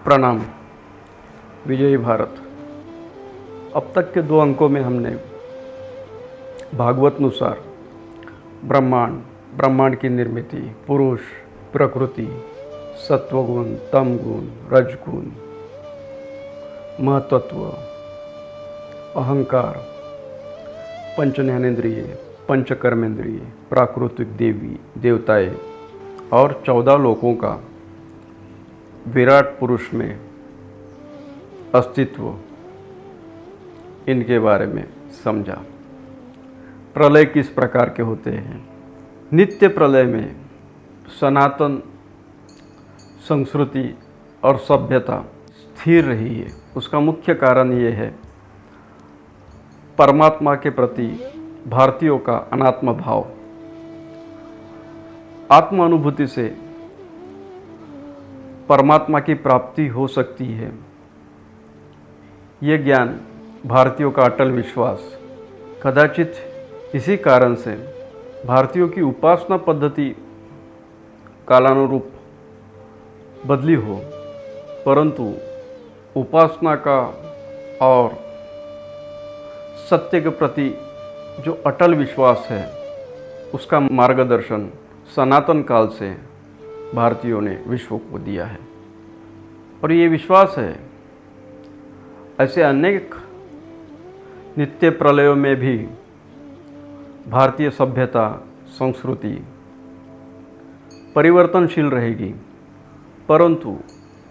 प्रणाम। विजयी भारत। अब तक के 2 अंकों में हमने भागवत अनुसार ब्रह्मांड की निर्मिति, पुरुष, प्रकृति, सत्वगुण, तमगुण, रजगुण, महतत्व, अहंकार, पंच ज्ञानेंद्रिय, पंचकर्मेंद्रिय, प्राकृतिक देवी देवताएं और 14 लोकों का विराट पुरुष में अस्तित्व, इनके बारे में समझा। प्रलय किस प्रकार के होते हैं। नित्य प्रलय में सनातन संस्कृति और सभ्यता स्थिर रही है। उसका मुख्य कारण ये है परमात्मा के प्रति भारतीयों का अनात्म भाव। आत्म अनुभूति से परमात्मा की प्राप्ति हो सकती है, ये ज्ञान भारतीयों का अटल विश्वास। कदाचित इसी कारण से भारतीयों की उपासना पद्धति कालानुरूप बदली हो, परंतु उपासना का और सत्य के प्रति जो अटल विश्वास है, उसका मार्गदर्शन सनातन काल से भारतीयों ने विश्व को दिया है। और ये विश्वास है, ऐसे अनेक नित्य प्रलयों में भी भारतीय सभ्यता संस्कृति परिवर्तनशील रहेगी, परंतु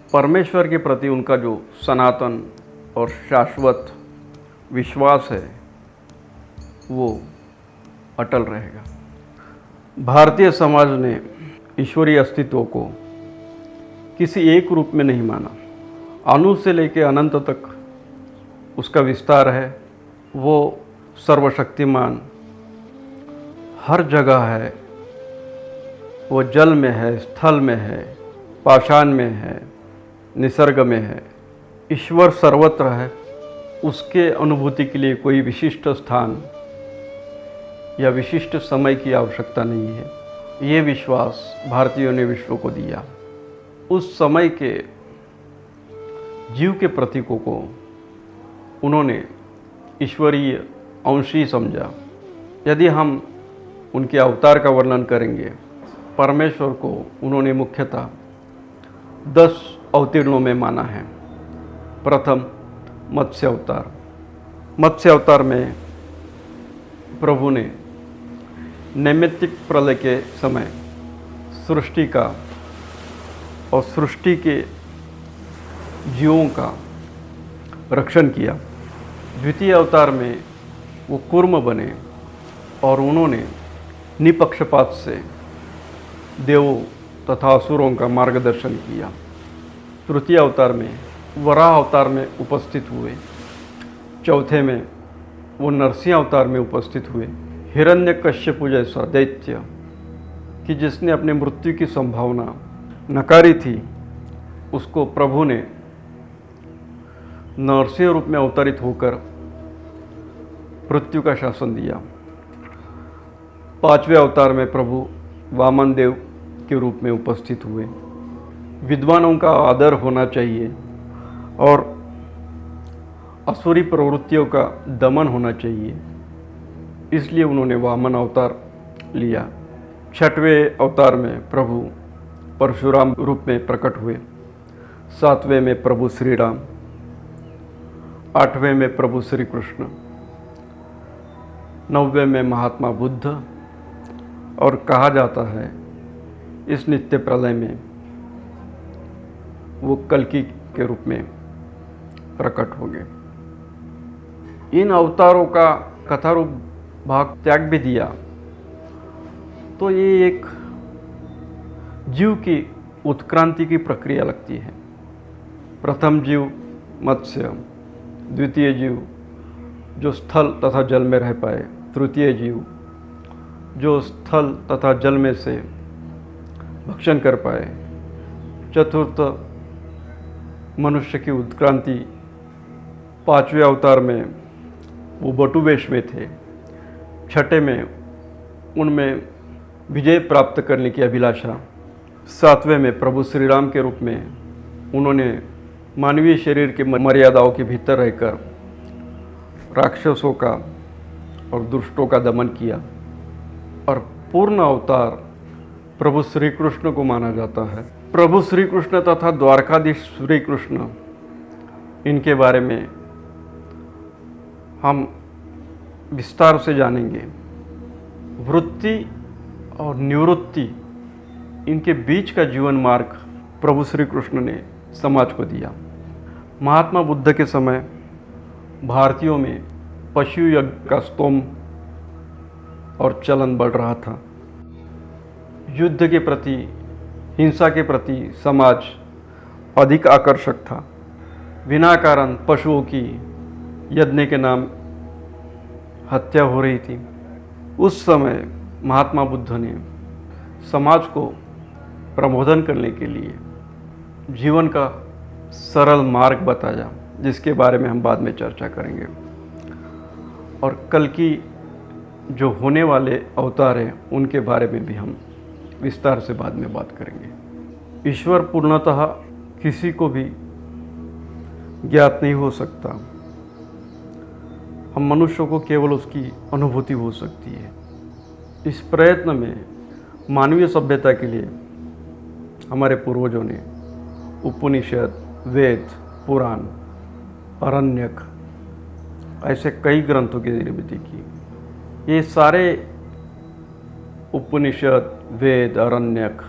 परमेश्वर के प्रति उनका जो सनातन और शाश्वत विश्वास है वो अटल रहेगा। भारतीय समाज ने ईश्वरीय अस्तित्व को किसी एक रूप में नहीं माना। अणु से लेकर अनंत तक उसका विस्तार है। वो सर्वशक्तिमान हर जगह है। वो जल में है, स्थल में है, पाषाण में है, निसर्ग में है। ईश्वर सर्वत्र है। उसके अनुभूति के लिए कोई विशिष्ट स्थान या विशिष्ट समय की आवश्यकता नहीं है। ये विश्वास भारतीयों ने विश्व को दिया। उस समय के जीव के प्रतीकों को उन्होंने ईश्वरीय अंशी समझा। यदि हम उनके अवतार का वर्णन करेंगे, परमेश्वर को उन्होंने मुख्यतः 10 अवतीर्णों में माना है। प्रथम मत्स्य अवतार। मत्स्य अवतार में प्रभु ने नैमित्तिक प्रलय के समय सृष्टि का और सृष्टि के जीवों का रक्षण किया। द्वितीय अवतार में वो कूर्म बने और उन्होंने निपक्षपात से देवों तथा असुरों का मार्गदर्शन किया। तृतीय अवतार में वराह अवतार में उपस्थित हुए। चौथे में वो नरसिंह अवतार में उपस्थित हुए। हिरण्यकश्यप जैसा दैत्य कि जिसने अपने मृत्यु की संभावना नकारी थी, उसको प्रभु ने नरसिंह रूप में अवतरित होकर मृत्यु का शासन दिया। 5वें अवतार में प्रभु वामन देव के रूप में उपस्थित हुए। विद्वानों का आदर होना चाहिए और असुरी प्रवृत्तियों का दमन होना चाहिए, इसलिए उन्होंने वामन अवतार लिया। 6वें अवतार में प्रभु परशुराम रूप में प्रकट हुए। 7वें में प्रभु श्री राम। 8वें में प्रभु श्री कृष्ण। 9वें में महात्मा बुद्ध। और कहा जाता है इस नित्य प्रलय में वो कल्कि के रूप में प्रकट हो गए। इन अवतारों का कथारूप भाग त्याग भी दिया तो ये एक जीव की उत्क्रांति की प्रक्रिया लगती है। प्रथम जीव मत्स्य, द्वितीय जीव जो स्थल तथा जल में रह पाए, तृतीय जीव जो स्थल तथा जल में से भक्षण कर पाए, चतुर्थ मनुष्य की उत्क्रांति। 5वें अवतार में वो बटुवेश में थे। 6ठे में उनमें विजय प्राप्त करने की अभिलाषा। 7वें में प्रभु श्री राम के रूप में उन्होंने मानवीय शरीर के मर्यादाओं के भीतर रहकर राक्षसों का और दुष्टों का दमन किया और पूर्ण अवतार प्रभु श्री कृष्ण को माना जाता है। प्रभु श्री कृष्ण तथा द्वारकाधीश श्री कृष्ण, इनके बारे में हम विस्तार से जानेंगे। वृत्ति और निवृत्ति, इनके बीच का जीवन मार्ग प्रभु श्री कृष्ण ने समाज को दिया। महात्मा बुद्ध के समय भारतीयों में पशु यज्ञ का स्तोम और चलन बढ़ रहा था। युद्ध के प्रति, हिंसा के प्रति समाज अधिक आकर्षक था। बिना कारण पशुओं की यज्ञ के नाम हत्या हो रही थी। उस समय महात्मा बुद्ध ने समाज को प्रबोधन करने के लिए जीवन का सरल मार्ग बताया, जिसके बारे में हम बाद में चर्चा करेंगे। और कल की जो होने वाले अवतार हैं उनके बारे में भी हम विस्तार से बाद में बात करेंगे। ईश्वर पूर्णतः किसी को भी ज्ञात नहीं हो सकता। हम मनुष्यों को केवल उसकी अनुभूति हो सकती है। इस प्रयत्न में मानवीय सभ्यता के लिए हमारे पूर्वजों ने उपनिषद, वेद, पुराण, आरण्यक, ऐसे कई ग्रंथों की निर्मिति की। ये सारे उपनिषद, वेद, आरण्यक,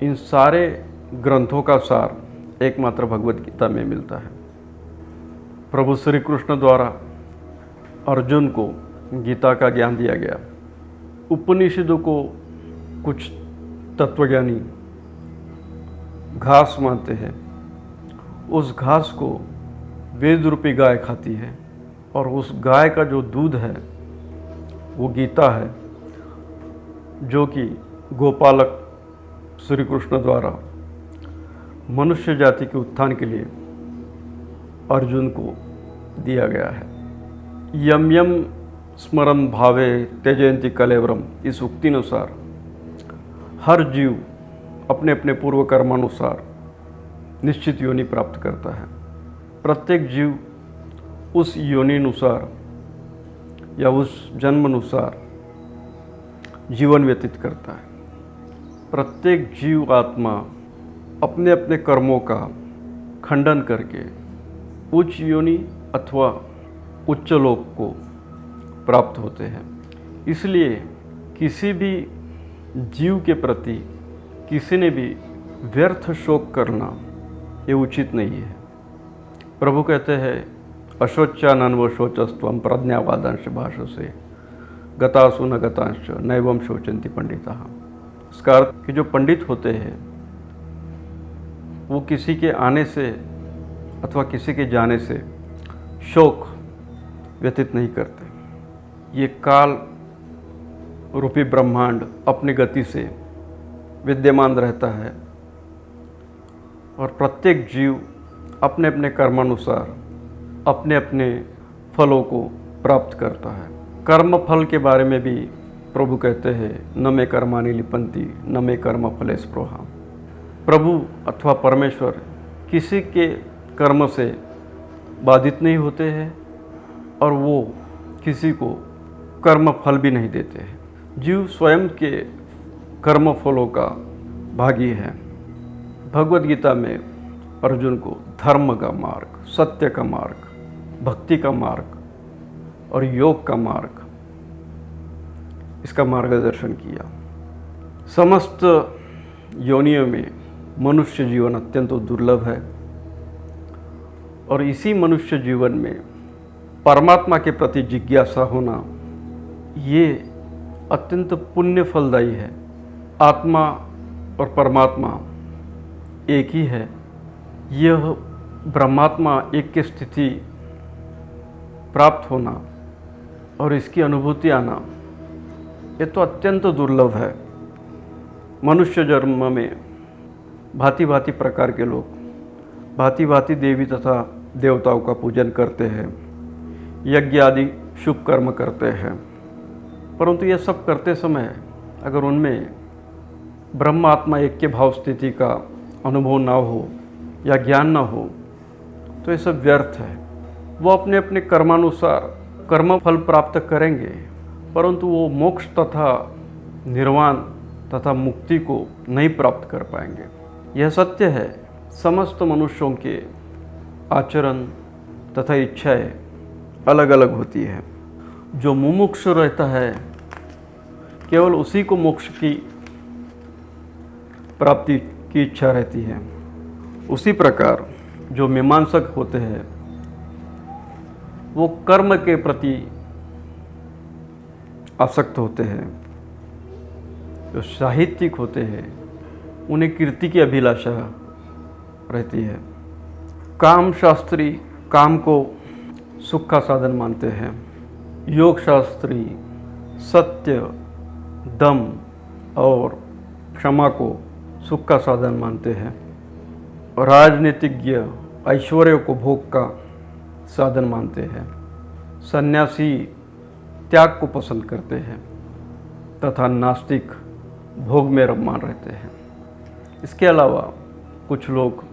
इन सारे ग्रंथों का सार एकमात्र भगवद गीता में मिलता है। प्रभु श्री कृष्ण द्वारा अर्जुन को गीता का ज्ञान दिया गया। उपनिषदों को कुछ तत्वज्ञानी घास मानते हैं। उस घास को वेद रूपी गाय खाती है और उस गाय का जो दूध है वो गीता है, जो कि गोपालक श्री कृष्ण द्वारा मनुष्य जाति के उत्थान के लिए अर्जुन को दिया गया है। यम यम स्मरण भावे त्यजयन्ति कलेवरम, इस उक्तिनुसार हर जीव अपने अपने पूर्व कर्मानुसार निश्चित योनि प्राप्त करता है। प्रत्येक जीव उस योनिनुसार या उस जन्मानुसार जीवन व्यतीत करता है। प्रत्येक जीव आत्मा अपने अपने कर्मों का खंडन करके उच्च योनि अथवा उच्च लोक को प्राप्त होते हैं। इसलिए किसी भी जीव के प्रति किसी ने भी व्यर्थ शोक करना ये उचित नहीं है। प्रभु कहते हैं, अशोच्यानन्व शोचस्त्वं प्रज्ञावादांश भाषसे गतासु न गतांश नैवं शोचन्ति पंडिताः। इसका अर्थ कि जो पंडित होते हैं वो किसी के आने से अथवा किसी के जाने से शोक व्यतीत नहीं करते। ये काल रूपी ब्रह्मांड अपनी गति से विद्यमान रहता है और प्रत्येक जीव अपने अपने कर्मानुसार अपने अपने फलों को प्राप्त करता है। कर्म फल के बारे में भी प्रभु कहते हैं, न मे कर्माणि लिपन्ति न मे कर्म फले स्पृहा। प्रभु अथवा परमेश्वर किसी के कर्म से बाधित नहीं होते हैं और वो किसी को कर्म फल भी नहीं देते हैं। जीव स्वयं के कर्म फलों का भागी है। भगवद गीता में अर्जुन को धर्म का मार्ग, सत्य का मार्ग, भक्ति का मार्ग और योग का मार्ग, इसका मार्गदर्शन किया। समस्त योनियों में मनुष्य जीवन अत्यंत दुर्लभ है और इसी मनुष्य जीवन में परमात्मा के प्रति जिज्ञासा होना ये अत्यंत पुण्य फलदायी है। आत्मा और परमात्मा एक ही है। यह ब्रह्मात्मा एक की स्थिति प्राप्त होना और इसकी अनुभूति आना ये तो अत्यंत दुर्लभ है। मनुष्य जन्म में भांति भांति प्रकार के लोग भांति भांति देवी तथा देवताओं का पूजन करते हैं, यज्ञ आदि शुभ कर्म करते हैं, परंतु ये सब करते समय अगर उनमें ब्रह्म आत्मा एक के भाव स्थिति का अनुभव ना हो या ज्ञान न हो तो ये सब व्यर्थ है। वो अपने अपने कर्मानुसार कर्म फल प्राप्त करेंगे, परंतु वो मोक्ष तथा निर्वाण तथा मुक्ति को नहीं प्राप्त कर पाएंगे। यह सत्य है। समस्त मनुष्यों के आचरण तथा इच्छाएं अलग अलग होती है। जो मुमुक्षु रहता है केवल उसी को मोक्ष की प्राप्ति की इच्छा रहती है। उसी प्रकार जो मीमांसक होते हैं वो कर्म के प्रति आसक्त होते हैं। जो साहित्यिक होते हैं उन्हें कीर्ति की अभिलाषा रहती है। काम शास्त्री काम को सुख का साधन मानते हैं। योग शास्त्री सत्य, दम और क्षमा को सुख का साधन मानते हैं। राजनीतिज्ञ ऐश्वर्य को भोग का साधन मानते हैं। सन्यासी त्याग को पसंद करते हैं तथा नास्तिक भोग में रममान रहते हैं। इसके अलावा कुछ लोग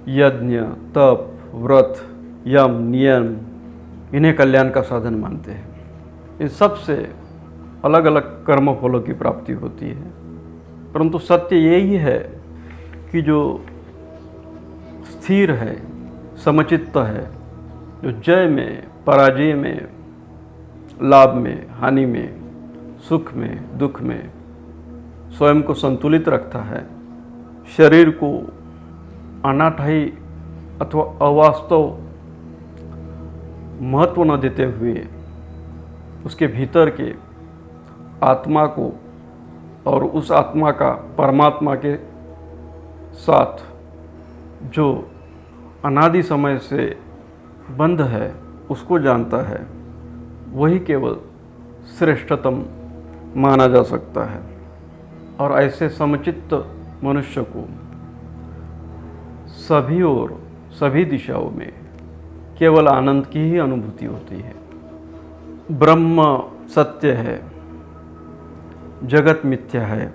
यज्ञ, तप, व्रत, यम, नियम इन्हें कल्याण का साधन मानते हैं। इन सब से अलग अलग कर्म फलों की प्राप्ति होती है, परंतु सत्य यही है कि जो स्थिर है, समचित्त है, जो जय में, पराजय में, लाभ में, हानि में, सुख में, दुख में स्वयं को संतुलित रखता है, शरीर को अनाठाई अथवा अवास्तव महत्व न देते हुए उसके भीतर के आत्मा को और उस आत्मा का परमात्मा के साथ जो अनादि समय से बंध है उसको जानता है, वही केवल श्रेष्ठतम माना जा सकता है। और ऐसे समचित्त मनुष्य को सभी ओर, सभी दिशाओं में केवल आनंद की ही अनुभूति होती है। ब्रह्म सत्य है, जगत मिथ्या है।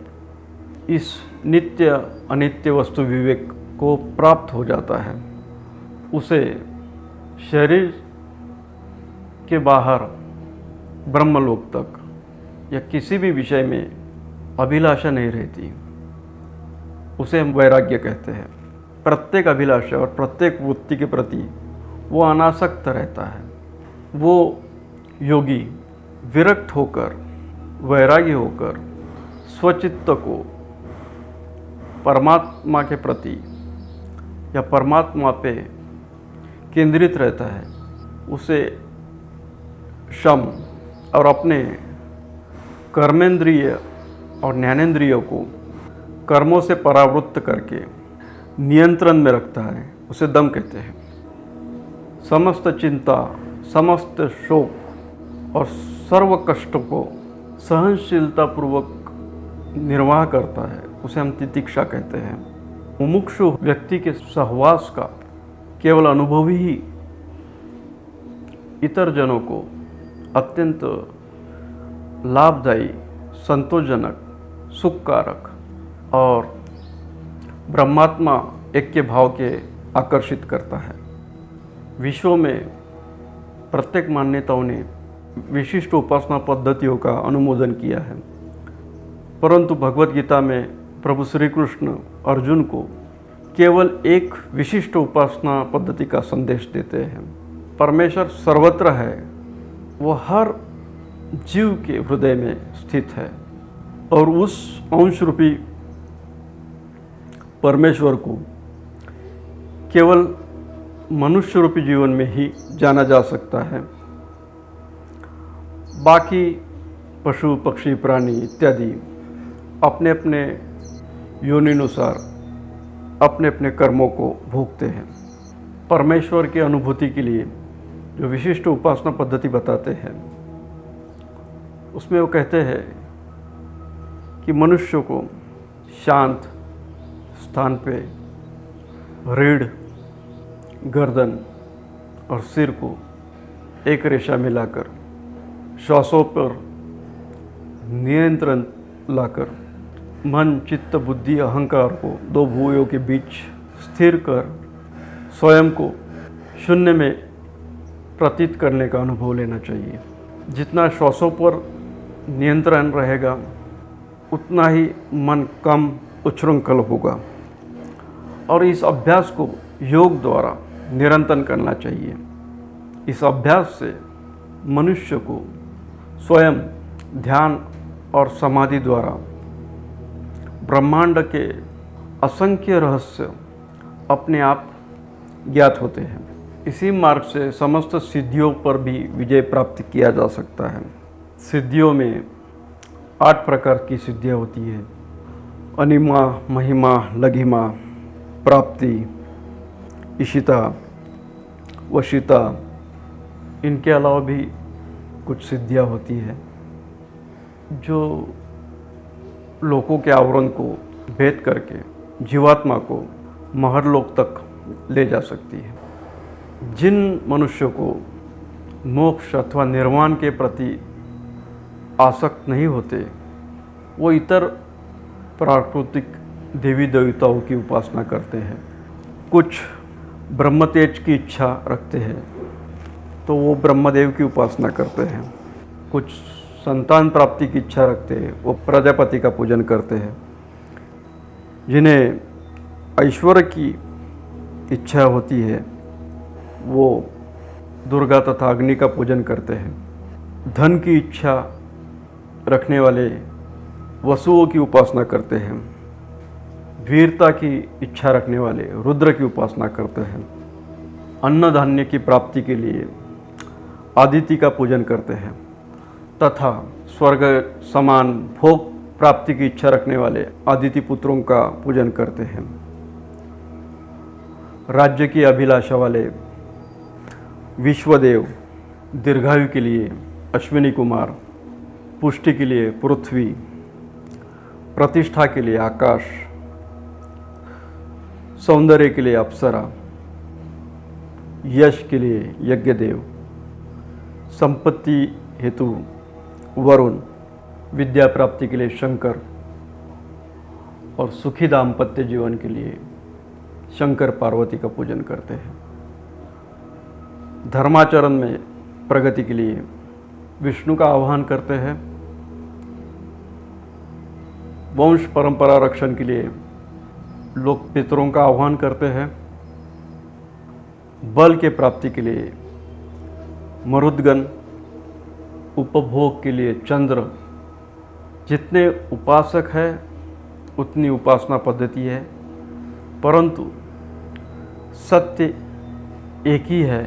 इस नित्य अनित्य वस्तु विवेक को प्राप्त हो जाता है। उसे शरीर के बाहर ब्रह्मलोक तक या किसी भी विषय में अभिलाषा नहीं रहती। उसे हम वैराग्य कहते हैं। प्रत्येक अभिलाषा और प्रत्येक वृत्ति के प्रति वो अनासक्त रहता है। वो योगी विरक्त होकर, वैरागी होकर स्वचित्त को परमात्मा के प्रति या परमात्मा पे केंद्रित रहता है। उसे शम और अपने कर्मेंद्रिय और ज्ञानेंद्रियों को कर्मों से परावृत्त करके नियंत्रण में रखता है। उसे दम कहते हैं। समस्त चिंता, समस्त शोक और सर्व कष्ट को सहनशीलतापूर्वक निर्वाह करता है। उसे हम तितिक्षा कहते हैं। मुमुक्षु व्यक्ति के सहवास का केवल अनुभव ही इतर जनों को अत्यंत लाभदायी, संतोषजनक, सुखकारक और ब्रह्मात्मा ऐक्य भाव के आकर्षित करता है। विश्व में प्रत्येक मान्यताओं ने विशिष्ट उपासना पद्धतियों का अनुमोदन किया है, परंतु भगवत गीता में प्रभु श्री कृष्ण अर्जुन को केवल एक विशिष्ट उपासना पद्धति का संदेश देते हैं। परमेश्वर सर्वत्र है, वो हर जीव के हृदय में स्थित है और उस अंश रूपी परमेश्वर को केवल मनुष्य रूपी जीवन में ही जाना जा सकता है। बाकी पशु, पक्षी, प्राणी इत्यादि अपने अपने योनिनुसार अपने अपने कर्मों को भोगते हैं। परमेश्वर की अनुभूति के लिए जो विशिष्ट उपासना पद्धति बताते हैं, उसमें वो कहते हैं कि मनुष्य को शांत स्थान पे रीढ़, गर्दन और सिर को एक रेशा में लाकर, श्वासों पर नियंत्रण लाकर मन, चित्त, बुद्धि, अहंकार को दो भुवों के बीच स्थिर कर स्वयं को शून्य में प्रतीत करने का अनुभव लेना चाहिए। जितना श्वासों पर नियंत्रण रहेगा उतना ही मन कम उच्छृंखल होगा और इस अभ्यास को योग द्वारा निरंतर करना चाहिए। इस अभ्यास से मनुष्य को स्वयं ध्यान और समाधि द्वारा ब्रह्मांड के असंख्य रहस्य अपने आप ज्ञात होते हैं। इसी मार्ग से समस्त सिद्धियों पर भी विजय प्राप्त किया जा सकता है। सिद्धियों में 8 प्रकार की सिद्धियाँ होती है: अनिमा, महिमा, लघिमा, प्राप्ति, इशिता, वशिता। इनके अलावा भी कुछ सिद्धियाँ होती है जो लोकों के आवरण को भेद करके जीवात्मा को महरलोक तक ले जा सकती है। जिन मनुष्यों को मोक्ष अथवा निर्वाण के प्रति आसक्त नहीं होते वो इतर प्राकृतिक देवी देवताओं की उपासना करते हैं। कुछ ब्रह्मतेज की इच्छा रखते हैं तो वो ब्रह्मदेव की उपासना करते हैं। कुछ संतान प्राप्ति की इच्छा रखते हैं वो प्रजापति का पूजन करते हैं। जिन्हें ऐश्वर्य की इच्छा होती है वो दुर्गा तथा अग्नि का पूजन करते हैं। धन की इच्छा रखने वाले वसुओं की उपासना करते हैं। वीरता की इच्छा रखने वाले रुद्र की उपासना करते हैं। अन्न धान्य की प्राप्ति के लिए आदिति का पूजन करते हैं तथा स्वर्ग समान भोग प्राप्ति की इच्छा रखने वाले आदिति पुत्रों का पूजन करते हैं। राज्य की अभिलाषा वाले विश्वदेव, दीर्घायु के लिए अश्विनी कुमार, पुष्टि के लिए पृथ्वी, प्रतिष्ठा के लिए आकाश, सौंदर्य के लिए अप्सरा, यश के लिए यज्ञदेव, संपत्ति हेतु वरुण, विद्या प्राप्ति के लिए शंकर और सुखी दाम्पत्य जीवन के लिए शंकर पार्वती का पूजन करते हैं। धर्माचरण में प्रगति के लिए विष्णु का आह्वान करते हैं। वंश परंपरा रक्षण के लिए लोग पितरों का आह्वान करते हैं। बल के प्राप्ति के लिए मरुदगण, उपभोग के लिए चंद्र। जितने उपासक है उतनी उपासना पद्धति है, परंतु सत्य एक ही है।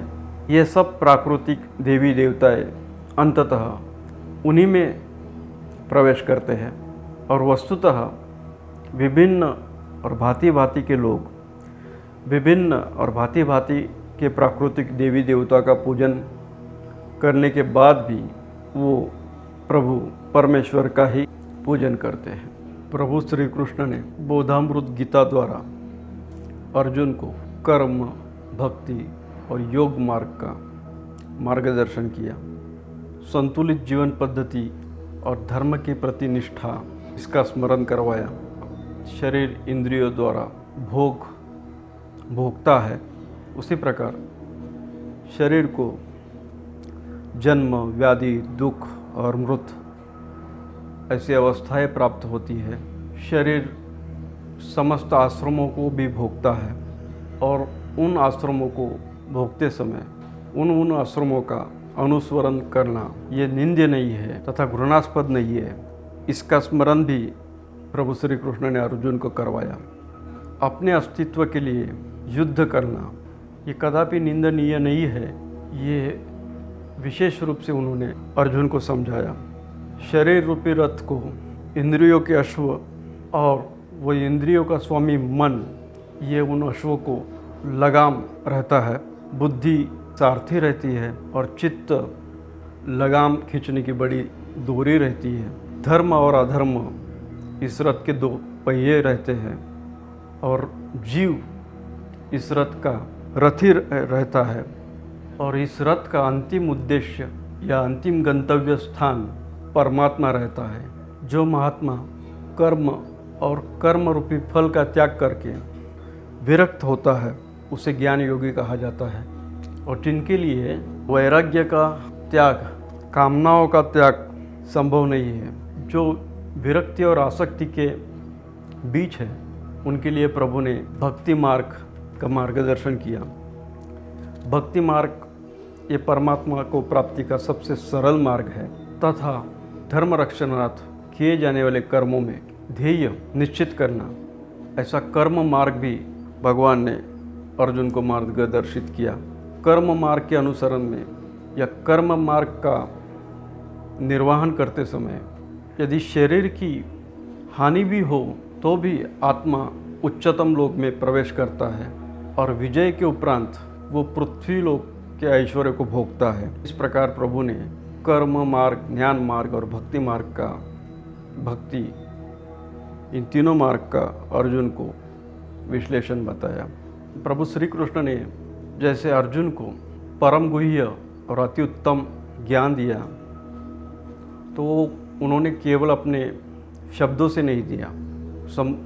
ये सब प्राकृतिक देवी देवताएं अंततः उन्हीं में प्रवेश करते हैं और वस्तुतः विभिन्न और भांति भांति के लोग विभिन्न और भांति भांति के प्राकृतिक देवी देवता का पूजन करने के बाद भी वो प्रभु परमेश्वर का ही पूजन करते हैं। प्रभु श्री कृष्ण ने बोधामृत गीता द्वारा अर्जुन को कर्म, भक्ति और योग मार्ग का मार्गदर्शन किया। संतुलित जीवन पद्धति और धर्म के प्रति निष्ठा इसका स्मरण करवाया। शरीर इंद्रियों द्वारा भोगता है, उसी प्रकार शरीर को जन्म, व्याधि, दुख और मृत्यु ऐसी अवस्थाएं प्राप्त होती है। शरीर समस्त आश्रमों को भी भोगता है और उन आश्रमों को भोगते समय उन आश्रमों का अनुसरण करना ये निंद्य नहीं है तथा घृणास्पद नहीं है। इसका स्मरण भी प्रभु श्री कृष्ण ने अर्जुन को करवाया। अपने अस्तित्व के लिए युद्ध करना ये कदापि निंदनीय नहीं है, ये विशेष रूप से उन्होंने अर्जुन को समझाया। शरीर रूपी रथ को इंद्रियों के अश्व और वो इंद्रियों का स्वामी मन, ये उन अश्वों को लगाम रहता है। बुद्धि सारथी रहती है और चित्त लगाम खींचने की बड़ी दूरी रहती है। धर्म और अधर्म इस रथ के 2 पहिए रहते हैं और जीव इस रथ का रथी रहता है। और इस रथ का अंतिम उद्देश्य या अंतिम गंतव्य स्थान परमात्मा रहता है। जो महात्मा कर्म और कर्म रूपी फल का त्याग करके विरक्त होता है उसे ज्ञान योगी कहा जाता है। और जिनके लिए वैराग्य का त्याग, कामनाओं का त्याग संभव नहीं है, जो विरक्ति और आसक्ति के बीच है, उनके लिए प्रभु ने भक्ति मार्ग का मार्गदर्शन किया। भक्ति मार्ग ये परमात्मा को प्राप्ति का सबसे सरल मार्ग है तथा धर्म रक्षणार्थ किए जाने वाले कर्मों में ध्येय निश्चित करना, ऐसा कर्म मार्ग भी भगवान ने अर्जुन को मार्गदर्शित किया। कर्म मार्ग के अनुसरण में या कर्म मार्ग का निर्वहन करते समय यदि शरीर की हानि भी हो तो भी आत्मा उच्चतम लोक में प्रवेश करता है और विजय के उपरांत वो पृथ्वी लोक के ऐश्वर्य को भोगता है। इस प्रकार प्रभु ने कर्म मार्ग, ज्ञान मार्ग और भक्ति मार्ग का, भक्ति, इन तीनों मार्ग का अर्जुन को विश्लेषण बताया। प्रभु श्री कृष्ण ने जैसे अर्जुन को परम गुह्य और अति उत्तम ज्ञान दिया, तो उन्होंने केवल अपने शब्दों से नहीं दिया,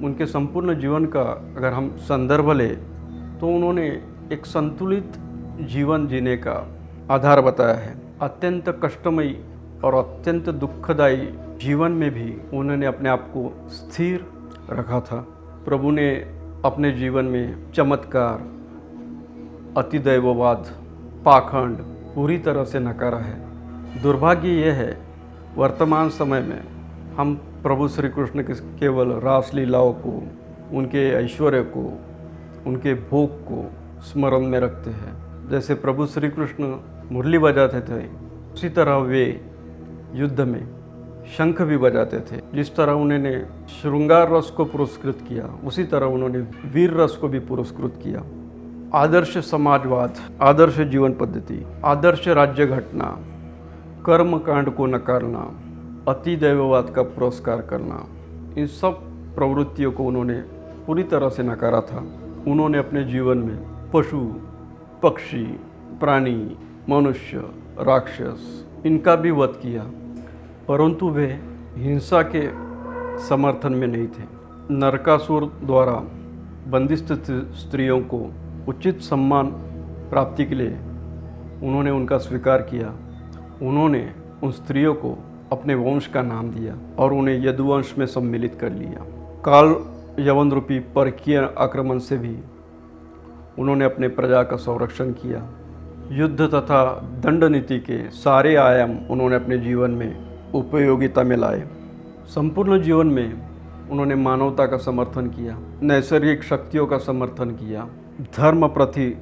उनके संपूर्ण जीवन का अगर हम संदर्भ लें तो उन्होंने एक संतुलित जीवन जीने का आधार बताया है। अत्यंत कष्टमयी और अत्यंत दुखदायी जीवन में भी उन्होंने अपने आप को स्थिर रखा था। प्रभु ने अपने जीवन में चमत्कार, अतिदैववाद, पाखंड पूरी तरह से नकारा है। दुर्भाग्य यह है वर्तमान समय में हम प्रभु श्री कृष्ण के केवल रास लीलाओं को, उनके ऐश्वर्य को, उनके भोग को स्मरण में रखते हैं। जैसे प्रभु श्री कृष्ण मुरली बजाते थे, उसी तरह वे युद्ध में शंख भी बजाते थे। जिस तरह उन्होंने श्रृंगार रस को पुरस्कृत किया, उसी तरह उन्होंने वीर रस को भी पुरस्कृत किया। आदर्श समाजवाद, आदर्श जीवन पद्धति, आदर्श राज्य घटना, कर्म कांड को नकारना, अति दैववाद का पुरस्कार करना, इन सब प्रवृत्तियों को उन्होंने पूरी तरह से नकारा था। उन्होंने अपने जीवन में पशु, पक्षी, प्राणी, मनुष्य, राक्षस, इनका भी वध किया, परंतु वे हिंसा के समर्थन में नहीं थे। नरकासुर द्वारा बंदिस्त स्त्रियों को उचित सम्मान प्राप्ति के लिए उन्होंने उनका स्वीकार किया। उन्होंने उन स्त्रियों को अपने वंश का नाम दिया और उन्हें यदुवंश में सम्मिलित कर लिया। काल यवन रूपी परकीय आक्रमण से भी उन्होंने अपने प्रजा का संरक्षण किया। युद्ध तथा दंड नीति के सारे आयाम उन्होंने अपने जीवन में उपयोगिता में लाए। संपूर्ण जीवन में उन्होंने मानवता का समर्थन किया, नैसर्गिक शक्तियों का समर्थन किया, धर्म प्रति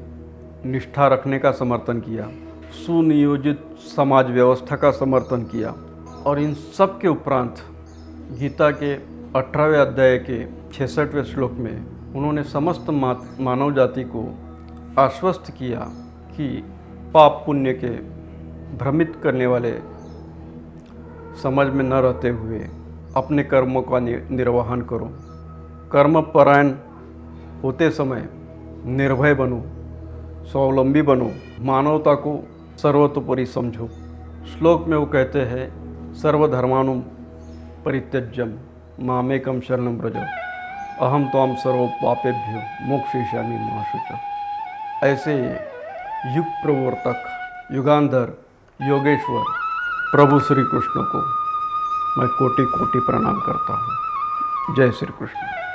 निष्ठा रखने का समर्थन किया, सुनियोजित समाज व्यवस्था का समर्थन किया। और इन सब के उपरांत गीता के 18वें अध्याय के 66वें श्लोक में उन्होंने समस्त मानव जाति को आश्वस्त किया कि पाप पुण्य के भ्रमित करने वाले समझ में न रहते हुए अपने कर्मों का निर्वहन करो। कर्मपरायण होते समय निर्भय बनो, स्वावलंबी बनो, मानवता को सर्वतोपरि समझो। श्लोक में वो कहते हैं, सर्वधर्मानुं परित्यज्यं मामेकं शरणं व्रज अहम त्वां सर्व पापेभ्यो मोक्षयिष्यामि मा शुचः। ऐसे युग प्रवर्तक, युगांधर, योगेश्वर प्रभु श्री कृष्ण को मैं कोटि कोटि प्रणाम करता हूँ। जय श्री कृष्ण।